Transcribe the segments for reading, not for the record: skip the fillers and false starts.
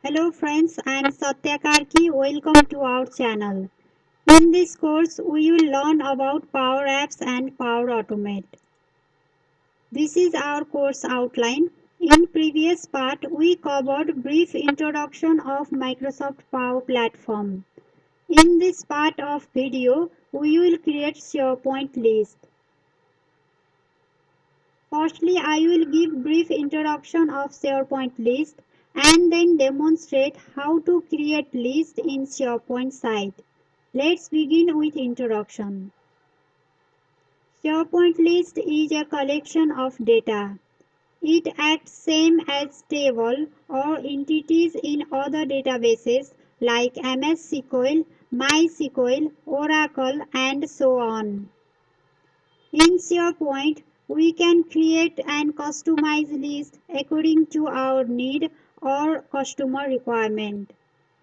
Hello friends, I am Satya Karki. Welcome to our channel. In this course, we will learn about Power Apps and Power Automate. This is our course outline. In previous part, we covered brief introduction of Microsoft Power Platform. In this part of video, we will create SharePoint list. Firstly, I will give brief introduction of SharePoint list and then demonstrate how to create list in SharePoint site. Let's begin with introduction. SharePoint list is a collection of data. It acts same as table or entities in other databases like MS SQL, MySQL, Oracle, and so on. In SharePoint, we can create and customize lists according to our need or customer requirement.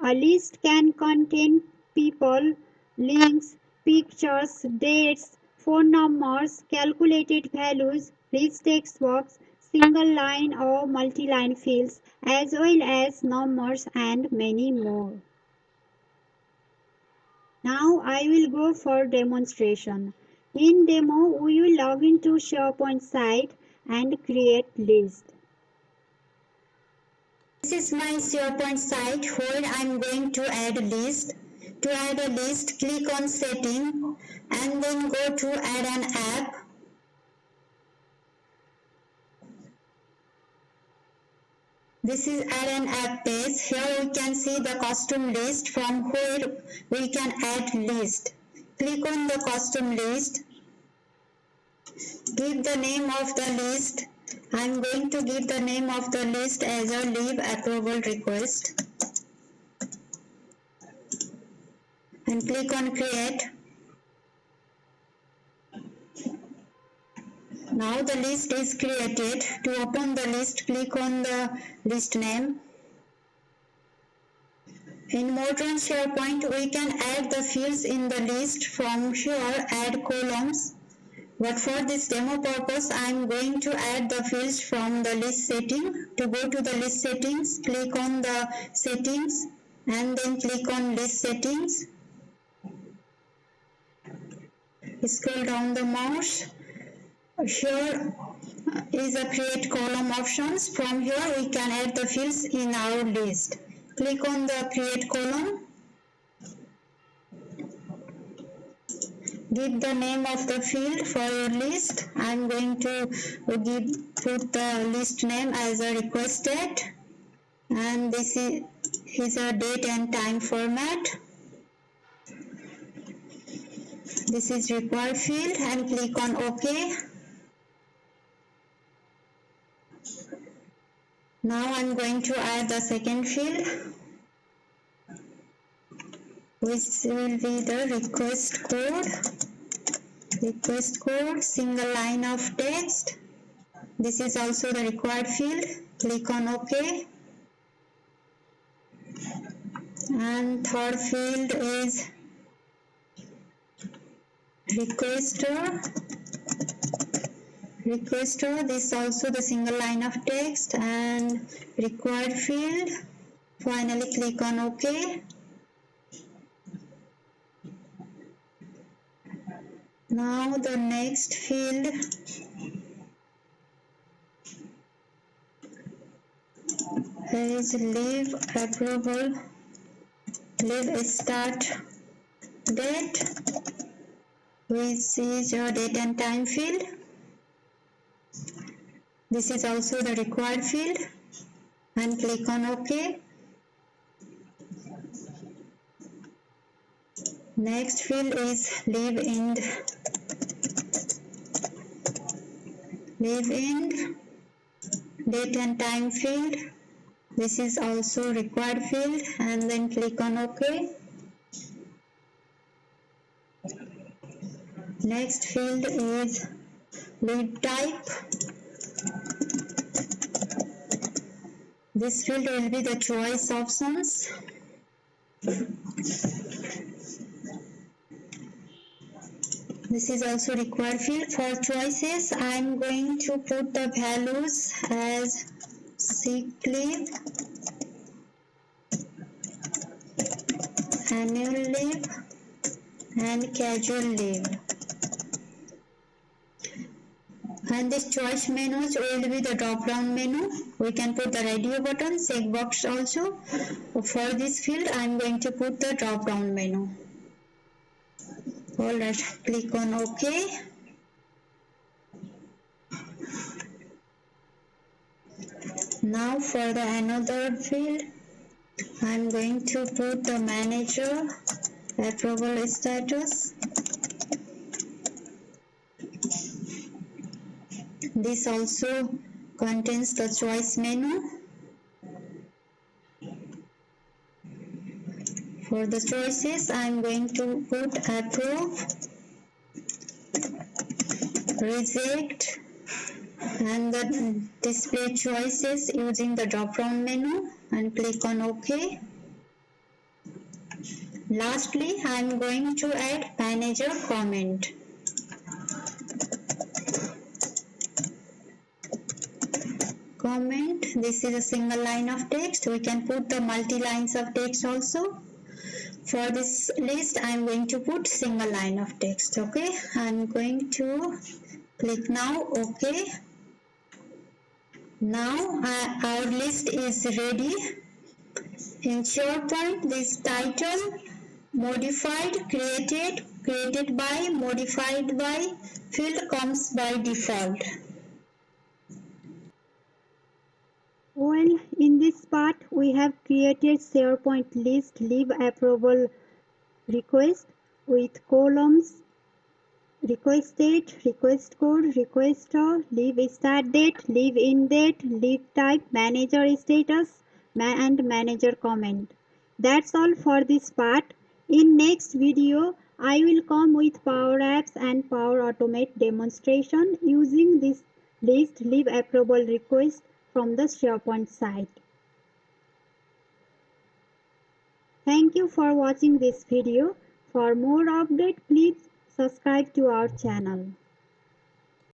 A list can contain people, links, pictures, dates, phone numbers, calculated values, rich text box, single line or multi-line fields, as well as numbers and many more. Now I will go for demonstration. In demo, we will log into SharePoint site and create list. This is my SharePoint site where I am going to add a list. To add a list, click on setting and then go to add an app. This is add an app page. Here we can see the custom list from where we can add list. Click on the custom list. Give the name of the list. I am going to give the name of the list as a leave approval request. And click on create. Now the list is created. To open the list, click on the list name. In modern SharePoint, we can add the fields in the list. From here, add columns. But for this demo purpose, I am going to add the fields from the list setting. To go to the list settings, click on the settings and then click on list settings. Scroll down the mouse. Here is a create column options. From here we can add the fields in our list. Click on the create column. Give the name of the field for your list. I am going to put the list name as a requested, and this is a date and time format. This is required field and click on OK. Now I am going to add the second field, which will be the request code, single line of text. This is also the required field. Click on OK. And third field is requester. This is also the single line of text and required field. Finally click on OK. Now the next field is leave approval, leave start date, which is your date and time field. This is also the required field and click on OK. Next field is leave end, date and time field. This is also required field and then click on OK. Next field is leave type. This field will be the choice options. This is also required field. For choices, I am going to put the values as sick leave, annual leave and casual leave. And this choice menus will be the drop down menu. We can put the radio button, checkbox also. For this field I am going to put the drop down menu. Alright, click on OK. Now for the another field I am going to put the manager approval status. This also contains the choice menu. For the choices I am going to put approve, reject, and the display choices using the drop down menu and click on OK. Lastly, I am going to add manager comment. Comment, this is a single line of text. We can put the multi lines of text also. For this list, I am going to put single line of text. Okay, I am going to click now OK. Now our list is ready. In SharePoint, this title, modified, created by, modified by field comes by default. Well, in this part, we have created SharePoint list leave approval request with columns request date, request code, requester, leave start date, leave end date, leave type, manager status, and manager comment. That's all for this part. In next video, I will come with Power Apps and Power Automate demonstration using this list leave approval request from the SharePoint site. Thank you for watching this video. For more updates, please subscribe to our channel.